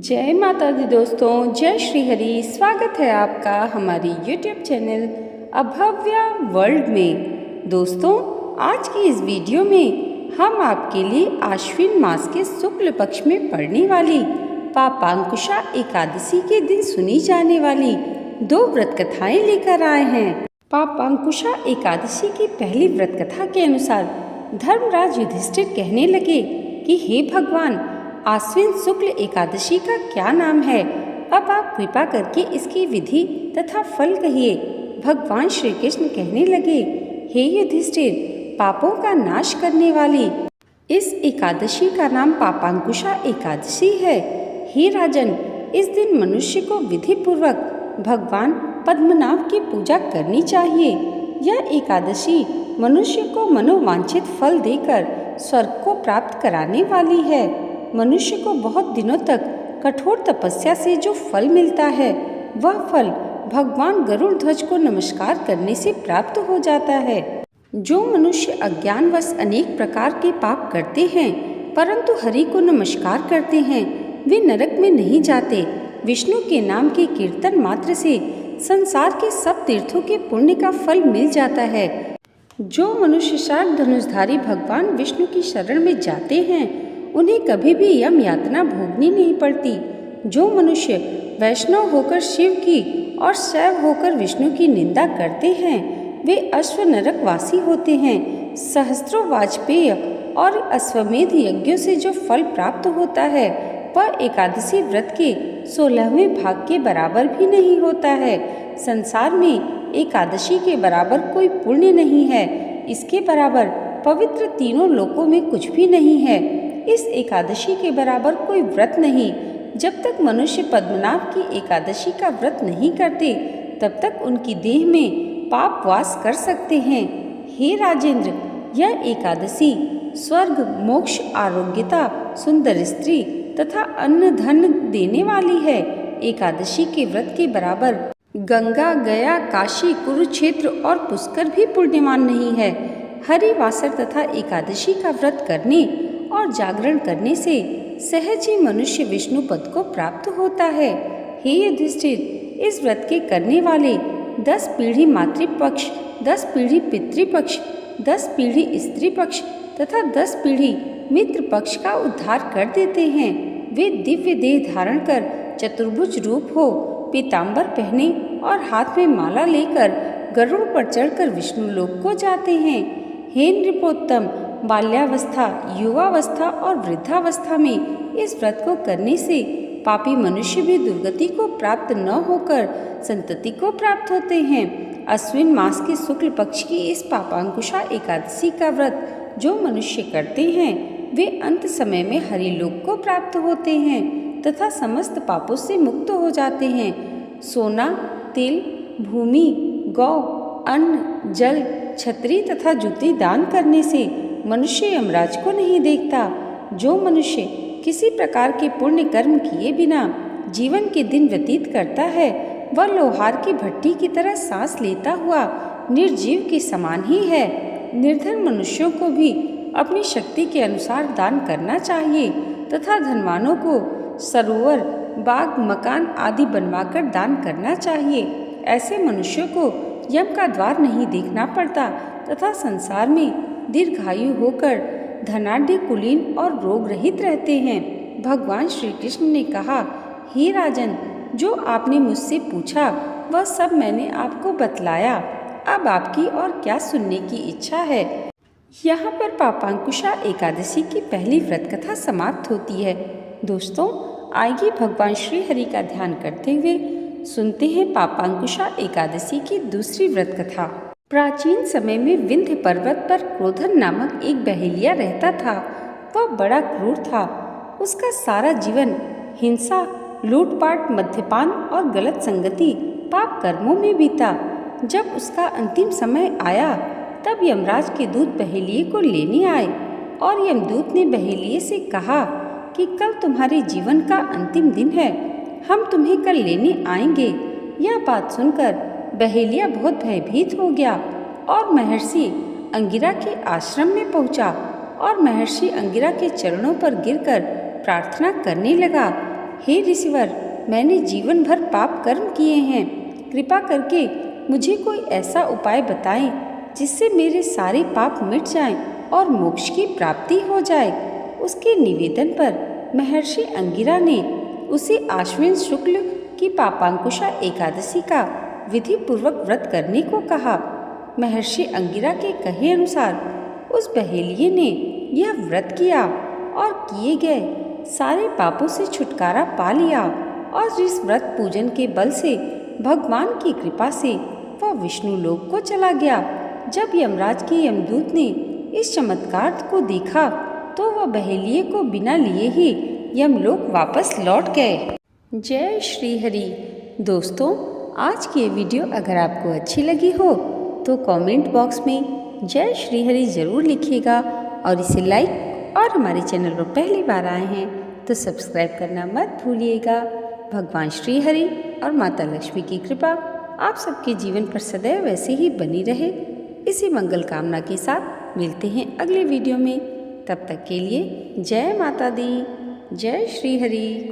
जय माता दी दोस्तों, जय श्री हरि। स्वागत है आपका हमारी YouTube चैनल अभव्या वर्ल्ड में। दोस्तों, आज की इस वीडियो में हम आपके लिए आश्विन मास के शुक्ल पक्ष में पड़ने वाली पापांकुशा एकादशी के दिन सुनी जाने वाली 2 व्रत कथाएं लेकर आए हैं। पापांकुशा एकादशी की पहली व्रत कथा के अनुसार धर्मराज युधिष्ठिर कहने लगे कि हे भगवान, आश्विन शुक्ल एकादशी का क्या नाम है? अब आप कृपा करके इसकी विधि तथा फल कहिए। भगवान श्री कृष्ण कहने लगे, हे युधिष्ठिर, पापों का नाश करने वाली इस एकादशी का नाम पापांकुशा एकादशी है। हे राजन, इस दिन मनुष्य को विधि पूर्वक भगवान पद्मनाभ की पूजा करनी चाहिए। यह एकादशी मनुष्य को मनोवांछित फल देकर स्वर्ग को प्राप्त कराने वाली है। मनुष्य को बहुत दिनों तक कठोर तपस्या से जो फल मिलता है, वह फल भगवान गरुड़ ध्वज को नमस्कार करने से प्राप्त हो जाता है। जो मनुष्य अज्ञानवश अनेक प्रकार के पाप करते हैं परंतु हरि को नमस्कार करते हैं, वे नरक में नहीं जाते। विष्णु के नाम के कीर्तन मात्र से संसार के सब तीर्थों के पुण्य का फल मिल जाता है। जो मनुष्य शार्क धनुषधारी भगवान विष्णु की शरण में जाते हैं, उन्हें कभी भी यम यातना भोगनी नहीं पड़ती। जो मनुष्य वैष्णव होकर शिव की और शैव होकर विष्णु की निंदा करते हैं, वे अश्व नरक वासी होते हैं। सहस्त्रों वाजपेय और अश्वमेध यज्ञों से जो फल प्राप्त होता है, वह एकादशी व्रत के 16वें भाग के बराबर भी नहीं होता है। संसार में एकादशी के बराबर कोई पुण्य नहीं है। इसके बराबर पवित्र तीनों लोकों में कुछ भी नहीं है। इस एकादशी के बराबर कोई व्रत नहीं। जब तक मनुष्य पद्मनाभ की एकादशी का व्रत नहीं करते, तब तक उनकी देह में पाप वास कर सकते हैं। हे राजेंद्र, यह एकादशी स्वर्ग, मोक्ष, आरोग्यता, सुंदर स्त्री तथा अन्न धन देने वाली है। एकादशी के व्रत के बराबर गंगा, गया, काशी, कुरुक्षेत्र और पुष्कर भी पुण्यवान नहीं है। हरिवासर तथा एकादशी का व्रत करने और जागरण करने से सहज ही मनुष्य विष्णु पद को प्राप्त होता है। हे युधिष्ठिर, इस व्रत के करने वाले 10 पीढ़ी मातृपक्ष, 10 पीढ़ी पितृपक्ष, 10 पीढ़ी स्त्री पक्ष तथा 10 पीढ़ी मित्र पक्ष का उद्धार कर देते हैं। वे दिव्य देह धारण कर चतुर्भुज रूप हो, पीताम्बर पहने और हाथ में माला लेकर गरुड़ पर चढ़कर विष्णु लोक को जाते हैं। हे नृपोत्तम, बाल्यावस्था, युवावस्था और वृद्धावस्था में इस व्रत को करने से पापी मनुष्य भी दुर्गति को प्राप्त न होकर संतति को प्राप्त होते हैं। अश्विन मास के शुक्ल पक्ष की इस पापांकुशा एकादशी का व्रत जो मनुष्य करते हैं, वे अंत समय में हरिलोक को प्राप्त होते हैं तथा समस्त पापों से मुक्त हो जाते हैं। सोना, तिल, भूमि, गौ, अन्न, जल, छतरी तथा जूते दान करने से मनुष्य यमराज को नहीं देखता। जो मनुष्य किसी प्रकार के पुण्य कर्म किए बिना जीवन के दिन व्यतीत करता है, वह लोहार की भट्टी की तरह सांस लेता हुआ निर्जीव के समान ही है। निर्धन मनुष्यों को भी अपनी शक्ति के अनुसार दान करना चाहिए तथा धनवानों को सरोवर, बाग, मकान आदि बनवाकर दान करना चाहिए। ऐसे मनुष्यों को यम का द्वार नहीं देखना पड़ता तथा संसार में दीर्घायु होकर धनाढ्य, कुलीन और रोग रहित रहते हैं। भगवान श्री कृष्ण ने कहा, हे राजन, जो आपने मुझसे पूछा वह सब मैंने आपको बतलाया। अब आपकी और क्या सुनने की इच्छा है? यहाँ पर पापांकुशा एकादशी की पहली व्रत कथा समाप्त होती है। दोस्तों, आइए भगवान श्री हरि का ध्यान करते हुए सुनते हैं पापांकुशा एकादशी की दूसरी व्रत कथा। प्राचीन समय में विंध्य पर्वत पर क्रोधन नामक एक बहेलिया रहता था। वह बड़ा क्रूर था। उसका सारा जीवन हिंसा, लूटपाट, मद्यपान और गलत संगति, पाप कर्मों में बीता। जब उसका अंतिम समय आया, तब यमराज के दूत बहेलिये को लेने आए और यमदूत ने बहेलिये से कहा कि कल तुम्हारे जीवन का अंतिम दिन है, हम तुम्हें कल लेने आएंगे। यह बात सुनकर बहेलिया बहुत भयभीत हो गया और महर्षि अंगिरा के आश्रम में पहुंचा और महर्षि अंगिरा के चरणों पर गिरकर प्रार्थना करने लगा, हे ऋषिवर, मैंने जीवन भर पाप कर्म किए हैं, कृपा करके मुझे कोई ऐसा उपाय बताएं जिससे मेरे सारे पाप मिट जाएं और मोक्ष की प्राप्ति हो जाए। उसके निवेदन पर महर्षि अंगिरा ने उसे आश्विन शुक्ल की पापांकुशा एकादशी का विधि पूर्वक व्रत करने को कहा। महर्षि अंगिरा के कहे अनुसार उस बहेलिये ने यह व्रत किया और किए गए सारे पापों से छुटकारा पा लिया और इस व्रत पूजन के बल से भगवान की कृपा से वह विष्णु लोक को चला गया। जब यमराज के यमदूत ने इस चमत्कार को देखा तो वह बहेलिये को बिना लिए ही यमलोक वापस लौट गए। जय श्री हरि। दोस्तों, आज की ये वीडियो अगर आपको अच्छी लगी हो तो कमेंट बॉक्स में जय श्री हरि ज़रूर लिखिएगा और इसे लाइक और हमारे चैनल पर पहली बार आए हैं तो सब्सक्राइब करना मत भूलिएगा। भगवान श्री हरि और माता लक्ष्मी की कृपा आप सबके जीवन पर सदैव ऐसे ही बनी रहे। इसी मंगल कामना के साथ मिलते हैं अगले वीडियो में। तब तक के लिए जय माता दी, जय श्री हरि।